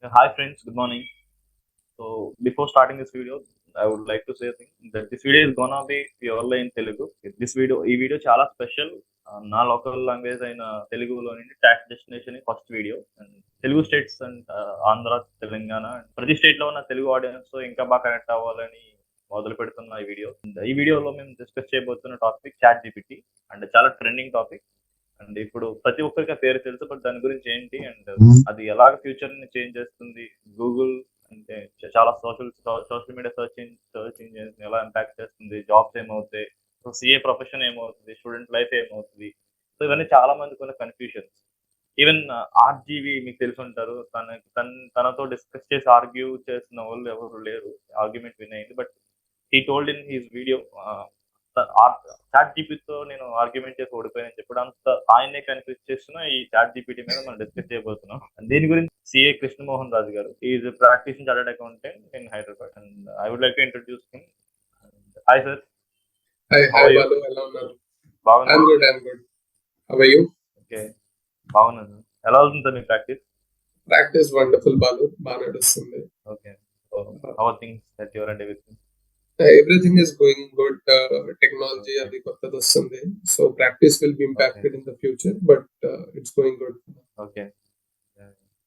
Hi friends, good morning. So before starting this video, I would like to say a thing that this video is gonna be purely in Telugu. ఈ video చాలా special. నా local language అయిన తెలుగులో నుండి tax destination first video and Telugu states and Andhra, Telangana ప్రతి state లో ఉన్న Telugu audience తో ఇంకా బాగా కనెక్ట్ అవ్వాలని మొదలు పెడుతున్న ఈ వీడియో. ఈ వీడియోలో మేము డిస్కస్ చేయబోతున్న టాపిక్ చాట్ జీపీటీ అండ్ చాలా ట్రెండింగ్ టాపిక్. అండ్ ఇప్పుడు ప్రతి ఒక్కరికి ఆ పేరు తెలుసు, బట్ దాని గురించి ఏంటి అండ్ అది ఎలాగ ఫ్యూచర్ ని చేంజ్ చేస్తుంది, గూగుల్ అంటే చాలా సోషల్ మీడియా సర్చ్ ఇంజిన్ ఎలా ఇంపాక్ట్ చేస్తుంది, జాబ్స్ ఏమవుతాయి, సో సిఏ ప్రొఫెషన్ ఏమవుతుంది, స్టూడెంట్ లైఫ్ ఏమవుతుంది, సో ఇవన్నీ చాలా మందికి ఉన్న కన్ఫ్యూజన్స్. ఈవెన్ ఆర్జీవి మీకు తెలిసి ఉంటారు, తనతో డిస్కస్ చేసి ఆర్గ్యూ చేసిన వాళ్ళు ఎవరు లేరు, ఆర్గ్యుమెంట్ విన్ అయింది. But he told in his video chat జీపీతో నేను ఆర్గ్యుమెంట్ చేసి ఓడిపోయానని చెప్పడం అంత ఆయనే కన్ఫ్యూజ్ చేస్తున్న ఈ చాట్ జీపీటీ మీద మనం డిస్కస్ చేయబోతున్నాం. దీని గురించి సిఏ కృష్ణమోహన్ రాజు గారు is practising chartered accountant in Hyderabad and I would like to introduce him. Hi sir. Hi, Balu. Hello, Naru. బాగున్నా? I'm good. How are you? Okay, బాగున్నాను. ఎలా అవుతుంది సార్ మీ ప్రాక్టీస్? Practice wonderful, Balu. బాగా నడుస్తుంది. Okay, so how are things that your and everything? Everything is going good. Technology అది కొత్తది వస్తుంది. So practice will be impacted in the future, but it's going good. Okay.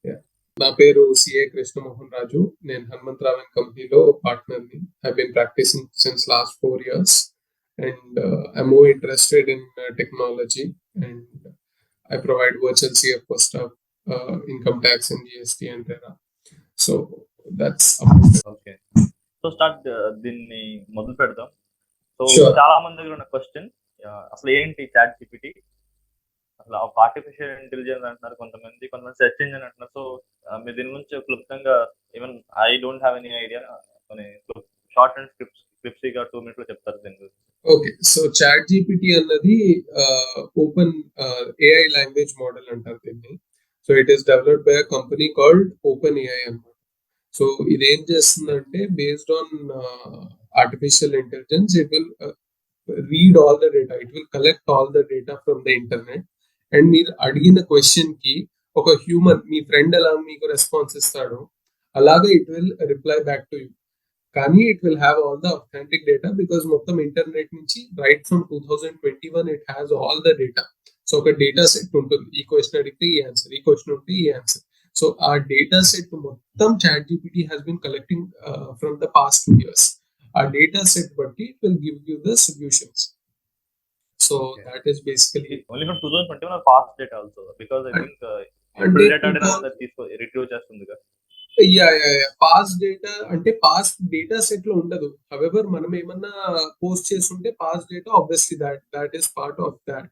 Yeah. నా పేరు CA Krishnamohan రాజు. నేను హనుమంతరావు కంపెనీలో పార్ట్నర్ని. I've been practicing since last 4 years and I'm more interested in technology and I provide virtual CFO stuff, income tax and GST and RERA. So that's about it. Okay, so start దీన్ని మొదలు పెడదాం. So Sure. చాలా మంది దగ్గర ఉన్న question, అసలు ఏంటి chat GPT, అసలు ఆర్టిఫిషియల్ ఇంటెలిజెన్స్ అంటున్నారు కొంతమంది సెర్చ్ ఇంజిన్ అంటున్నారు. సో మీరు దీని గురించి క్లుప్తంగా, even I don't have any idea, కొన్ని షార్ట్ అండ్ క్లిప్సీగా 2 minutes లో చెప్తారు దీని గురించి? ఓకే, సో చాట్ జీపీటీ అన్నది ఓపెన్ ఏఐ లాంగ్వేజ్ మోడల్ అంటారు దీన్ని. So it is developed by a company called open AI అన్నమాట. సో ఇది ఏం చేస్తుందంటే based on artificial intelligence it will read all the data, it will collect all the data from the internet and మీరు అడిగిన question కి ఒక human, మీ friend ఎలా మీకు రెస్పాన్స్ ఇస్తాడో అలాగే it will reply back to you. కానీ it will have all the authentic data because మొత్తం ఇంటర్నెట్ నుంచి right from 2021 it has all the data. So ఒక డేటా సెట్ ఉంటుంది, ఈ క్వశ్చన్ అడిగితే ఈ ఆన్సర్, ఈ క్వశ్చన్ ఉంటే ఈ ఆన్సర్. సో ఆ డేటా సెట్ మొత్తం chat GPT has been collecting from the past 2 years. ఆ డేటా సెట్ బట్టి it will give you the solutions. So that is basically only from 2021 past data also, because I think ఇప్పుడు data retrieve చేస్తుంది కదా. Past data అంటే past data set లో ఉండదు. However మనం ఏమన్నా పోస్ట్ చేస్తుంటే past data obviously that is part of that.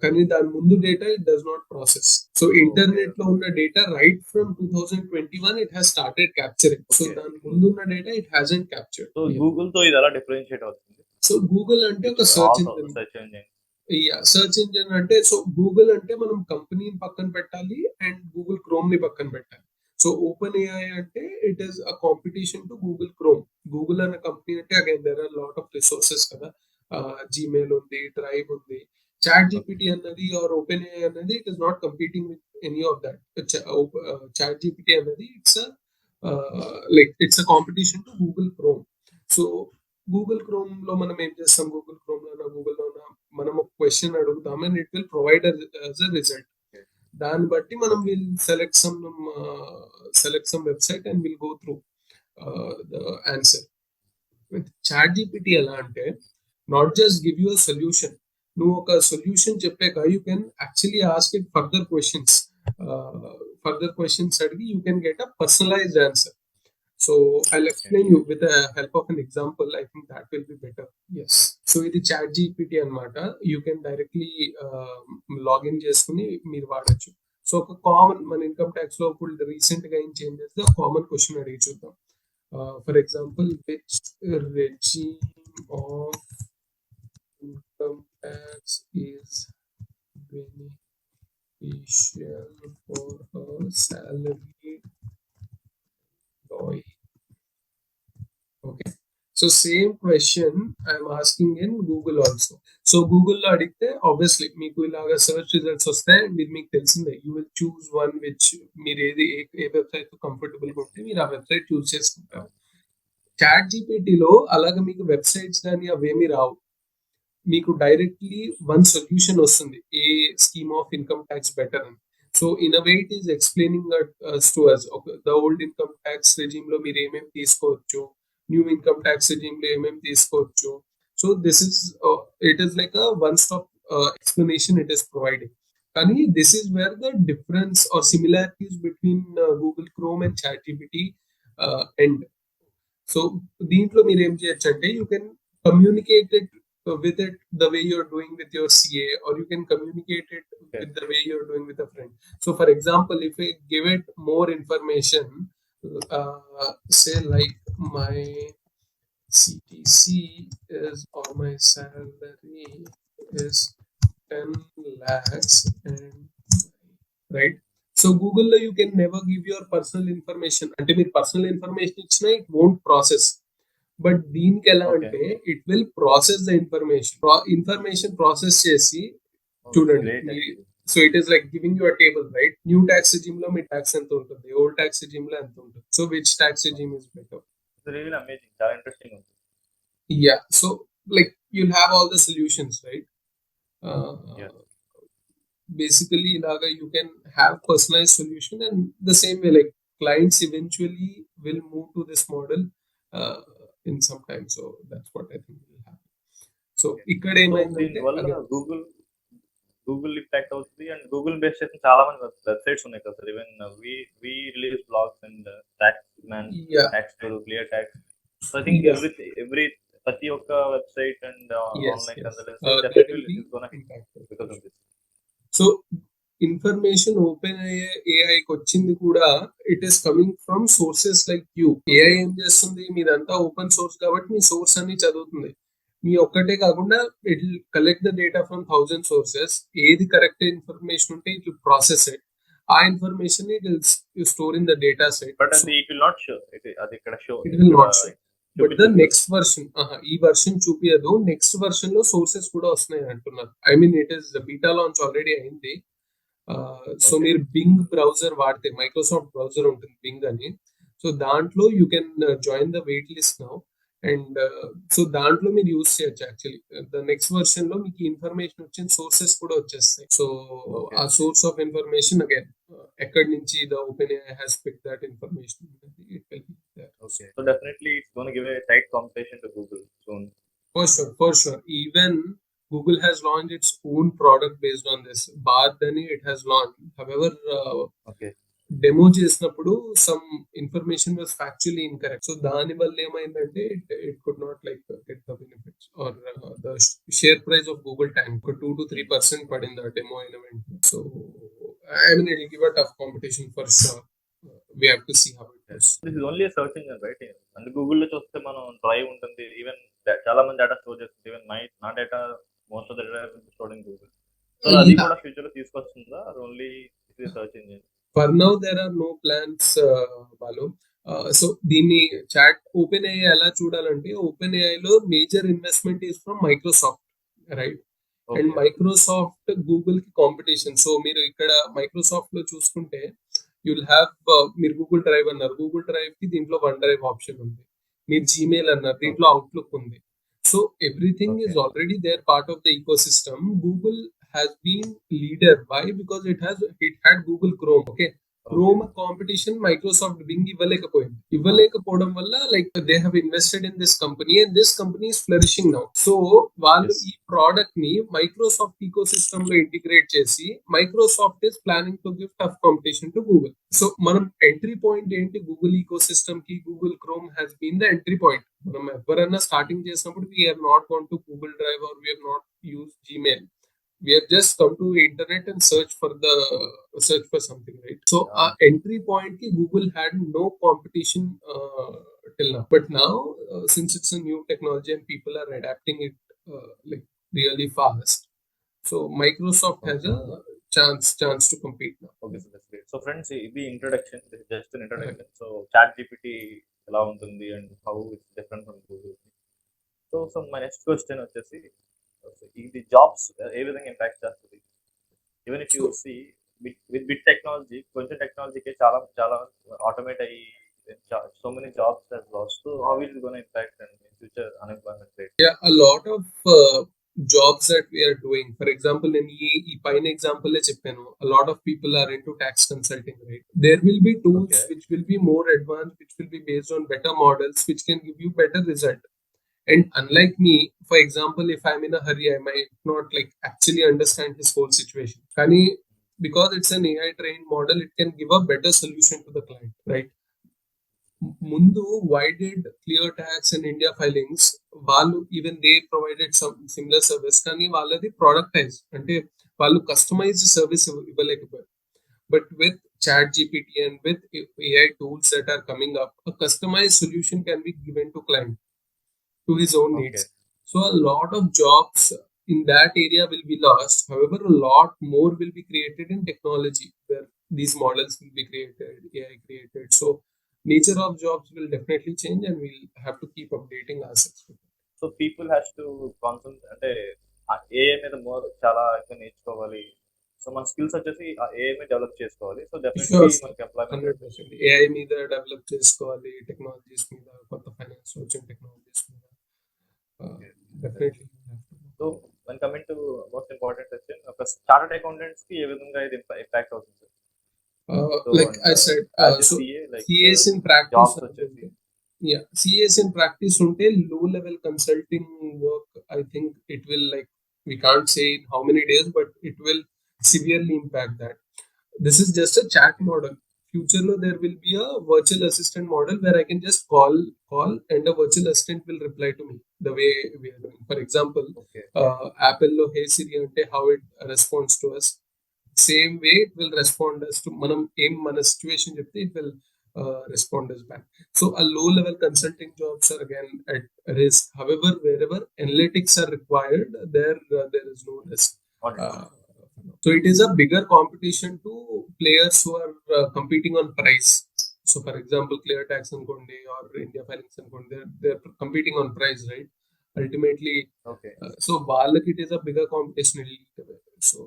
కానీ దాని ముందు data it does not process. So internet లో ఉన్న data right from 2021 it has started capturing. So దాని ముందు ఉన్న data it hasn't captured. So Google తో ఇది ఎలా డిఫరెన్షియేట్ అవుతుంది? సో గూగుల్ అంటే ఒక సర్చ్ ఇంజిన్. సర్చ్ ఇంజిన్ అంటే, సో గూగుల్ అంటే మనం కంపెనీని పక్కన పెట్టాలి అండ్ గూగుల్ క్రోమ్ ని పక్కన పెట్టాలి. సో ఓపెన్ ఏఐ అంటే it is a competition to Google Chrome. Google అనే కంపెనీ అంటే again there are lot of resources కదా. జీమెయిల్ ఉంది, డ్రైవ్ ఉంది. చాట్ జీపీటీ అన్నది ఆర్ ఓపెన్ ఏఐ అన్నది it is not competing with any of that. Chat GPT అన్నది it's a competition to Google Chrome. So Google Chrome లో మనం ఏం చేస్తాం, గూగుల్ క్రోమ్ లోనా గూగుల్లోనా మనం ఒక క్వశ్చన్ అడుగుతాం and it will provide as a result. దాన్ని బట్టి మనం will select some website and will go through the answer. With Chat GPT ఎలా అంటే not just give you a solution. నువ్వు ఒక సొల్యూషన్ చెప్పాక you can actually ask it further questions అడిగి you can get a personalised answer. So I'll explain you with the help of an example. I think that will be better. Yes. So ఇది chat GPT అన్నమాట. You can directly login చేసుకుని మీరు వాడచ్చు. So ఒక common మన income tax లో ఇప్పుడు recent గా ఏం చేంజ్ చేస్తే కామన్ క్వశ్చన్ అడిగి చూద్దాం. For example, which regime of income tax is beneficial for a salaried employee? Okay. So same question I'm asking in Google also. So గూగుల్లో అడిగితే ఆబ్వియస్లీ మీకు ఇలాగా సెర్చ్ రిజల్ట్స్ వస్తాయి అండ్ ఇది మీకు తెలిసిందే you will choose one which మీరు ఏది ఏ వెబ్సైట్ కంఫర్టబుల్ గా ఉంటే మీరు ఆ వెబ్సైట్ చూస్ చేసుకుంటారు. చాట్ జీపీటీలో అలాగ మీకు వెబ్సైట్స్ కానీ అవేమీ రావు. మీకు డైరెక్ట్లీ వన్ సొల్యూషన్ వస్తుంది ఏ scheme of income tax better అని. So in a way it is explaining to us the old income tax regime లో మీరు ఏమేమి తీసుకోవచ్చు, న్యూ ఇన్కమ్ ట్యాక్స్ రెజీమ్ లో ఏమేమి తీసుకోవచ్చు. So this is it is like a one stop explanation it is providing. కానీ this is where the difference or similarities between Google Chrome and Chat GPT end. So దీంట్లో మీరు ఏం చేయొచ్చు అంటే you can communicate it with it the way you're doing with your CA, or you can communicate it with the way you're doing with a friend. So for example, if I give it more information, say like my CTC is, or my salary is 10 lakhs and right. So Google లో you can never give your personal information. అంటే మీరు personal information ఇచ్చినా it won't process. But దీనికి ఎలా అంటే it will process the information process చేసి చూడండి. So it is like giving your table right. New tax regime లో మీ ట్యాక్స్ ఎంత ఉంటుంది, ఓల్డ్ ట్యాక్స్ రిజిమ్ లో ఎంత ఉంటుంది, so which tax regime is better. Yeah, so like you'll have all the solutions right. basically ilaga you can have personalized solution, and the same way like clients eventually will move to this model uh, in some time. So that's what I think will happen. So ikkada emaindante Google impact అవుతుంది and Google base చేసిన చాలా మంది websites ఉన్నాయి కదా sir. Even we release blogs and tax man, tax clear tax. So I think every ప్రతి ఒక్క website and online consultancy definitely is gonna impact because of this. So information open అయ్యే ఏఐకి వచ్చింది కూడా it is coming from sources like you. AI ఏం చేస్తుంది, మీదంతా open source కాబట్టి మీ సోర్స్ అన్ని చదువుతుంది. మీ ఒక్కటే కాకుండా it will collect the data from 1000 sources. ఏది కరెక్ట్ ఇన్ఫర్మేషన్ ఉంటే ఇట్ విల్ ప్రాసెస్ ఇట్. ఆ information it will store in the data set. But అది ఇట్ విల్ నాట్ షో, అది ఇక్కడ show it will not show. But the next version, ఈ version చూపియదు, next version లో sources కూడా వస్తున్నాయి అంటున్నారు. I mean it is beta launch already అయింది. So మీరు బింగ్ బ్రౌజర్ వాడితే, మైక్రోసాఫ్ట్ బ్రౌజర్ ఉంటుంది బింగ్ అని, సో దాంట్లో you can join the wait list now. And so దాంట్లో మీరు యూజ్ చేయొచ్చు. యాక్చువల్లీ ద నెక్స్ట్ వర్షన్ లో మీకు ఇన్ఫర్మేషన్ వచ్చిన సోర్సెస్ కూడా వచ్చేస్తాయి. సో ఆ సోర్స్ ఆఫ్ ఇన్ఫర్మేషన్ అగైన్ ఎక్కడి నుంచి the open AI has pick that information. It will be there. Okay, so definitely it's going to give a tight competition to Google soon. For sure. Even Google has launched its own product based on this. Bardani it has launched. However, demo చేసినప్పుడు some information was factually incorrect. So దాని వల్ల ఏమైందంటే it could not like get the benefits or the share price of Google tank 2 to 3% పడింది ఆ demo అయిన వెంటనే. So I mean it will give a tough competition for sure. we have to see how it goes. This is only a search engine, right? And Google లో చూస్తే మనం drive ఉంటుంది, even చాలా మంది డేటా స్టోర్ చేస్తుంది. Even నా data most of the data stored in Google. So అది కూడా ఫ్యూచర్ లో తీసుకొస్తుందా, అది only search engine? For now there are no plans, Balu. So దీన్ని చాట్ ఓపెన్ ఏఐ ఎలా చూడాలంటే, ఓపెన్ ఏఐ లో major investment is from Microsoft right. And Microsoft Google కి competition. So మీరు ఇక్కడ మైక్రోసాఫ్ట్ లో చూసుకుంటే యుల్ హ్యావ్, మీరు గూగుల్ డ్రైవ్ అన్నారు, గూగుల్ డ్రైవ్ కి దీంట్లో వన్ డ్రైవ్ ఆప్షన్ ఉంది. మీరు జీమెయిల్ అన్నారు, దీంట్లో అవుట్లుక్ ఉంది. So everything is already there, part of the ecosystem. Google has been leader. Why? Because it had Google Chrome. Okay, Chrome competition Microsoft Bing ఇవ్వలేకపోవడం వల్ల like they have invested in this company and this company is flourishing now. So వాళ్ళు ఈ product ని Microsoft ecosystem లో integrate చేసి, Microsoft is planning to give tough competition to Google. So మనం entry point ఏంటి, Google ecosystem కి Google Chrome has been the entry point. మనం ఎవరైనా స్టార్టింగ్ చేసినప్పుడు we have not gone to Google Drive or we have not use Gmail. We have just come to internet and search for something, right? So our entry point ki Google had no competition till now. But now since it's a new technology and people are adapting it like really fast, so Microsoft has a chance to compete now. Okay, so that's great. So friends, ఇది introduction, this is just an introduction. So ChatGPT ఎలా ఉంటుంది and how it's different from Google. So my next question వచ్చేసి, ఇది jobs ఏ విధంగా impact చేస్తుంది? Even if you So see with bit technology, కొంచెం టెక్నాలజీకి చాలా చాలా ఆటోమేట్ అయ్యి so many jobs has lost. So how it gonna impact and future unemployment rate? yeah, a lot of jobs that we are doing. For example, in ఈ పైన example చెప్పాను, a lot of people are into tax consulting, right? There will be tools okay. which will be more advanced, which will be based on better models, which can give you better result. And unlike me, for example, if I'm in a hurry, I might not like actually understand his whole situation. Kani, because it's an AI trained model, it can give a better solution to the client, right? Mundu, why did clear tax and India filings? Valu, even they provided some similar service. Kani వాళ్ళది productized అంటే వాళ్ళు customized service ఇవ్వలేకపోయారు. But with ChatGPT and with AI tools that are coming up, a customized solution can be given to client to his own okay. needs. So a lot of jobs in that area will be lost. However, a lot more will be created in technology where these models will be created, AI created. So nature of jobs will definitely change and we'll have to keep updating ourselves. So people has to concentrate అంటే AI మీద more చాలా ఎక్కువ నేర్చుకోవాలి. So మన skills వచ్చేసి ఆ AI మీద develop చేసుకోవాలి. So definitely Sure, sure. మనకి ఎంప్లాయ్మెంట్ రేట్ 100%. AI మీద డెవలప్ చేసుకోవాలి, టెక్నాలజీస్ మీద, కొత్త ఫైనాన్స్ వచ్చిన టెక్నాలజీస్ మీద definitely. So when coming to most important question, ఒక చార్టర్డ్ అకౌంటెంట్స్ కి ఏ విధంగా ఇది ఇంపాక్ట్ అవుతుంది? So Like and I said, as a so CA like CAs in practice, jobs వచ్చేసి yeah, CAs in practice unte low level consulting work. I think it will like we can't say in how many days, but it will severely impact that. This is just a chat okay. model. Future lo there will be a virtual assistant model where I can just call and a virtual assistant will reply to me the way we are doing. For example, okay. Apple lo Hey Siri ante how it responds to us. Same way it will respond us to manam em mana situation చెప్తే it will respond us back. So a low level consulting jobs are again at risk. However, wherever analytics are required, there is no risk. Uh, so it is a bigger competition to players who are competing on price. So for example, Clear Tax and Konde or India Filings and Konde, they're competing on price, right? Ultimately, okay. so Balak, it is a bigger competition. So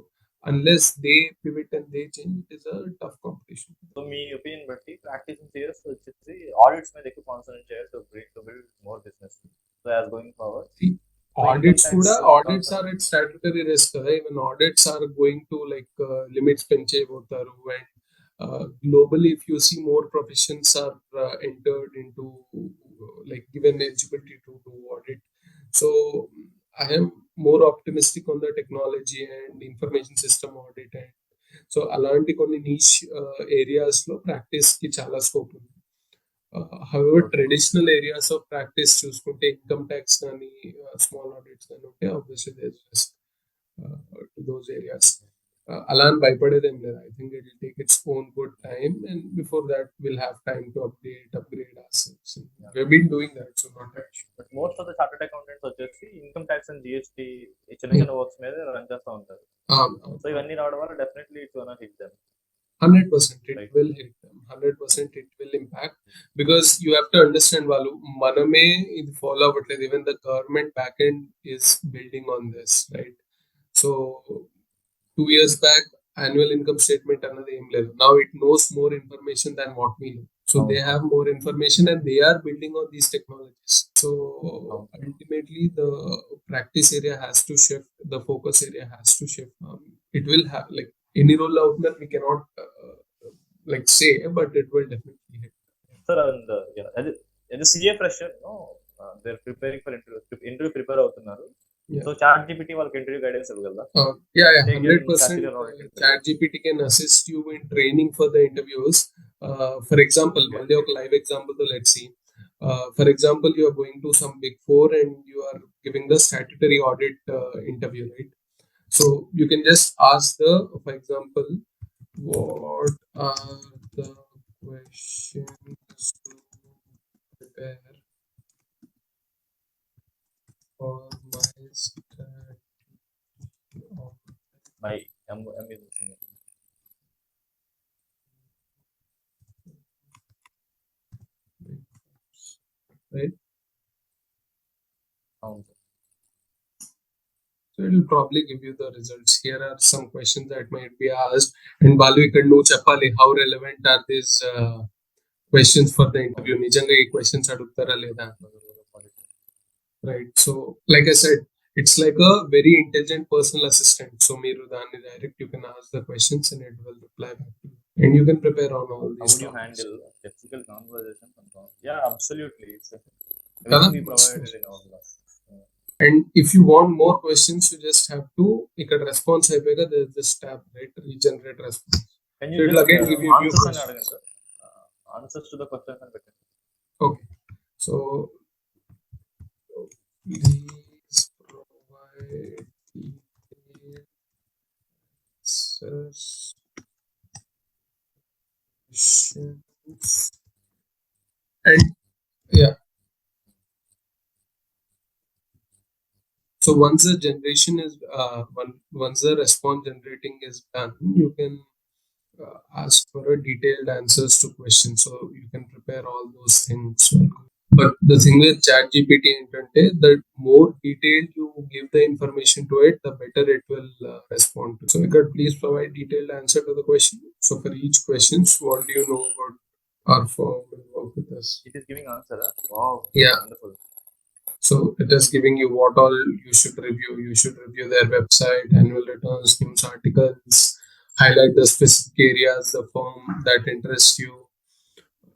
unless they pivot and they change, it is a tough competition. So me opinion బట్టి practising serious వచ్చేసి audits మీద ఎక్కువ concentrate చేయాలి to build more business. So as going forward See, so income audits tax kuda audits కాకుండా are at statutory risk kada. Even audits are going to like limits penchayebotaru. And globally if you see more professions are entered into like given eligibility to do audit. So I am more optimistic on the technology and information system audit. And so అలాంటి కొన్ని niche areas లో practice కి చాలా scope ఉంది. However, okay. traditional areas of practice చూసుకుంటే income tax కానీ small audits కానీ ఉంటే obviously there's risk to those areas. అలా అని భయపడేదేం లేదు. I think it will take its own good time and before that we'll have time to upgrade ourselves. We've been doing that, so not that issue. But most of the chartered accountants వచ్చేసి income tax and GST చిన్న చిన్న works మీద run చేస్తూ ఉంటారు. So ఇవన్నీ రావడం వల్ల definitely it's gonna hit them. 100% it right. will hit them. 100% it will impact because you have to understand వాళ్ళు మనమే ఇది ఫాలో అవ్వట్లేదు. Even the government backend is building on this, right? So 2 years back annual income statement అన్నది ఏం లేదు. Now it knows more information than what we know. So they have more information and they are building on these technologies. So ultimately the practice area has to shift, the focus area has to shift. It will have like any role out there we cannot like say, but it will definitely hit. Sir and అది CA fresher there preparing for interview prepare అవుతున్నారు. So Yeah. Chat GPT వాళ్ళకి interview guidance ఇవ్వగలదా? Yeah, Take getting 100%. satirical audit interview. ChatGPT can assist you in training for the interviews. For example, Okay. one day of live example, though, let's see. For example, you are going to some big four and you are giving the statutory audit interview, right? So you can just ask for example, what are the questions to prepare for my statutory audit? My M is Right? అవును sir. So it will probably give you the results. Here are some questions that might be asked, and Balu ఇక్కడ నువ్వు చెప్పాలి how relevant are these questions for the interview. నిజంగా ఈ questions అడుగుతారా లేదా, right? So like I said, it's like a very intelligent personal assistant. So మీరు దాన్ని direct you can ask the questions and it will reply back to you, and you can prepare on all How these would you topics. handle technical conversations and so on? Yeah, absolutely. It's కదా? everything we provided in our class. And if you want more questions, you just have to ఇక్కడ response అయిపోయాక there is this tab, right? Regenerate response. Can So you it will just again give you new answers and questions. అడగండి sir. Answers to the questions and పెట్టండి. Okay. So please provide detailed answers questions. And yeah. So once the generation is once the response generating is done, you can ask for a detailed answers to questions. So you can prepare all those things. But the thing with ChatGPT ఏంటంటే, the more detailed you give the information to it, the better it will respond to. So you could please provide detailed answer to the question. So for each questions, what do you know about our firm and work with us? It is giving answer. Wow. Yeah. Wonderful. So it is giving you what all you should review. You should review their website, annual returns, news articles, highlight the specific areas the firm that interest you,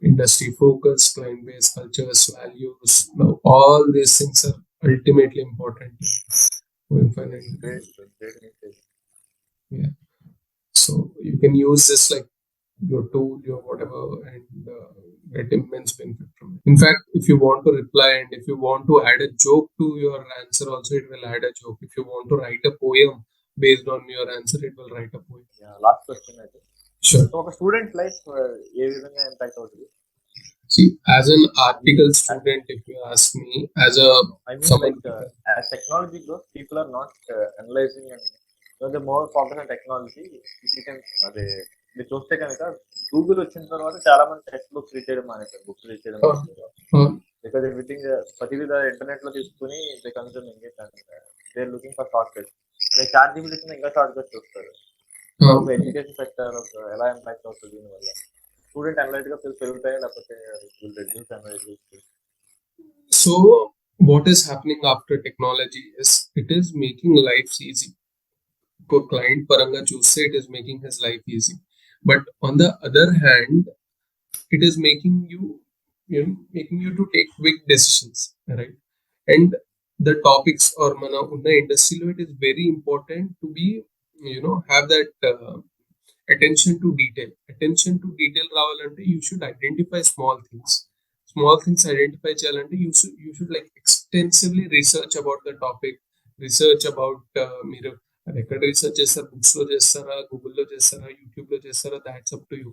industry focus, client base, cultures, values. Now, all these things are ultimately important going forward. Great, great initiative. Yeah. So you can use this like your tool, your whatever, and get immense benefit from it. In fact, if you want to reply and if you want to add a joke to your answer, also it will add a joke. If you want to write a poem based on your answer, it will write a poem. Yeah, last question అయితే. Sure. So ఒక student life ఏ విధంగా impact అవుతుంది? See, as an article student, if you ask me, as a I mean someone like as technology grows, people are not analyzing and the more focus on technology. If you can అదే మీరు చూస్తే కనుక Google వచ్చిన తర్వాత చాలా మంది text books read చేయడం మానేశారు, బుక్స్ రీడ్ చేయడం మానేశారు. బికాజ్ ఎవ్రీథింగ్ ప్రతిదీ ఇంటర్నెట్ లో తీసుకుని they consume English and they are looking for shortcuts. అదే చాట్ జీపీటీ ఇంకా షార్ట్ కట్స్ చూస్తారు. ఎడ్యుకేషన్ సెక్టర్ ఎలా ఇంపాక్ట్ అవుతుంది దీనివల్ల? స్టూడెంట్ అనలైటికల్ స్కిల్స్ పెరుగుతాయా లేకపోతే reduce analytical skills? So what is happening after technology is it is making life easy. For client paranga choose it is making his life easy. But on the other hand, it is making making you to take quick decisions, right? And the topics or mana unna industry lo, it is very important to be have that attention to detail రావాలంటే you should identify small things identify చేయాలంటే you should like extensively research about the topic, research about మీరు అది ఎక్కడ research చేస్తారు, books లో చేస్తారా, గూగుల్లో చేస్తారా, యూట్యూబ్ లో చేస్తారా, దాట్స్ అప్ టు యూ.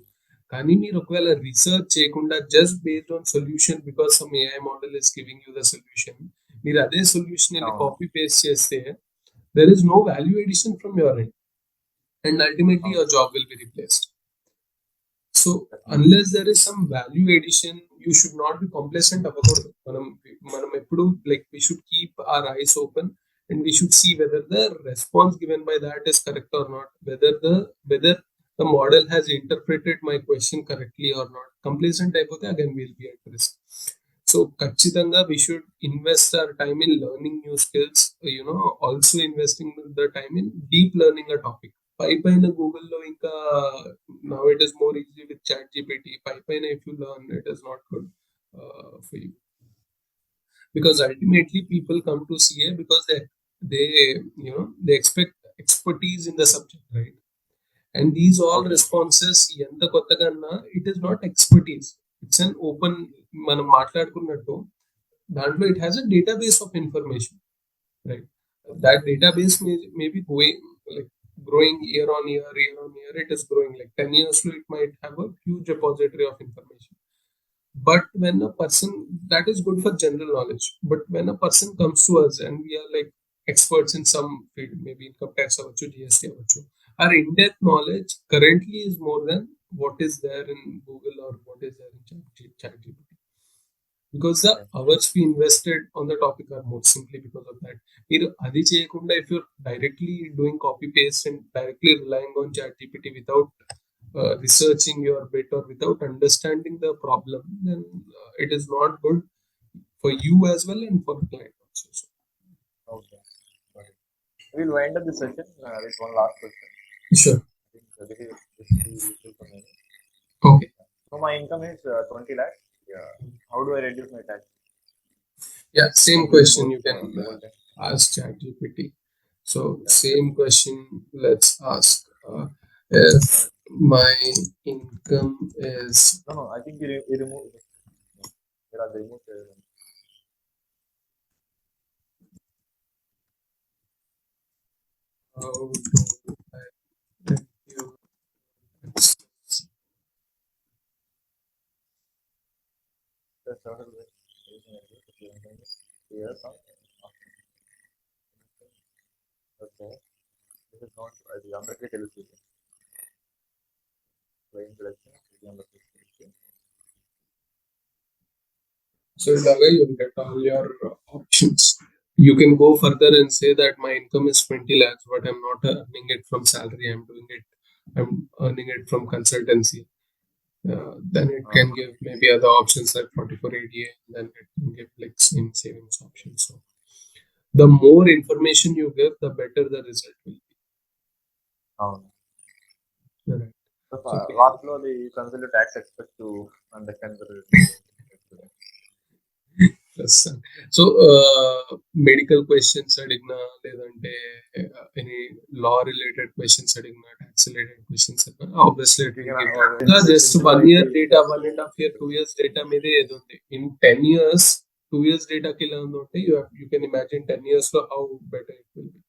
కానీ మీరు ఒకవేళ రీసెర్చ్ చేయకుండా just based on solution because some AI model is giving you the solution, మీరు అదే సొల్యూషన్ వెళ్ళి కాపీ పేస్ట్ చేస్తే there is no value addition from your end, and ultimately your job will be replaced. So unless there is some value addition, you should not be complacent అవ్వకూడదు. మనం ఎప్పుడు like we should keep our eyes open and we should see whether the response given by that is correct or not, whether the model has interpreted my question correctly or not. Complacent అయిపోతే again we'll be at risk. So ఖచ్చితంగా we should invest our time in learning new skills, also investing the time in deep learning a topic. పైపైన గూగుల్లో ఇంకా now it is more easy with ChatGPT. పైపైన if you learn, it is not good for you, because ultimately people come to CA because they expect expertise in the subject, right? And these all responses ఎంత కొత్తగా అన్నా it is not expertise, it's an open మనం మాట్లాడుకున్నట్టు దాంట్లో it has a database of information, right? That database may be growing year on year, it is growing. Like 10 years it might have a huge repository of information. But when a person, that is good for general knowledge, but when a person comes to us and we are like experts in some field, maybe income tax avachu, GST avachu, our in-depth knowledge currently is more than what is there in Google or what is there in ChatGPT. because the hours we invested on the topic are more, simply because of that. మీరు అది చేయకుండా if you're directly doing copy paste and directly relying on ChatGPT without researching your bit or without understanding the problem, then it is not good for you as well and for the client also. So, Okay. Got it. We'll wind up this session with one last question. sure. I think this will be useful for me. Okay. So my income is 20 lakhs. Yeah. How do I reduce my tax? Yeah, same What will be question most you can revolting? ask ChatGPT. So Yeah. same question, let's ask if my income is No. I think you remove. There are the remove. how do I reduce That's how it is. Yes. Okay. This is not the అందరికీ తెలుసు plain collection ఇది అందరికీ తెలుసు. so that way you'll get all your options. You can go further and say that my income is 20 lakhs, but I'm not earning it from salary. I'm earning it from consultancy. Then it can give maybe other options like 44 ADA, then it can give like same savings options. So the more information you give, the better the result will అవును. be. Right. So So last లో the consult tax expert to understand the yes, sir. So medical questions అడిగినా లేదంటే any law related questions అడిగినా tax related questions అడిగినా obviously it will give just 1 year data, 1.5 year, 2 years data మీదే ఏది ఉంది. In 10 years 2 years data కి ఎలా ఉందంటే you can imagine 10 years లో how better it will be.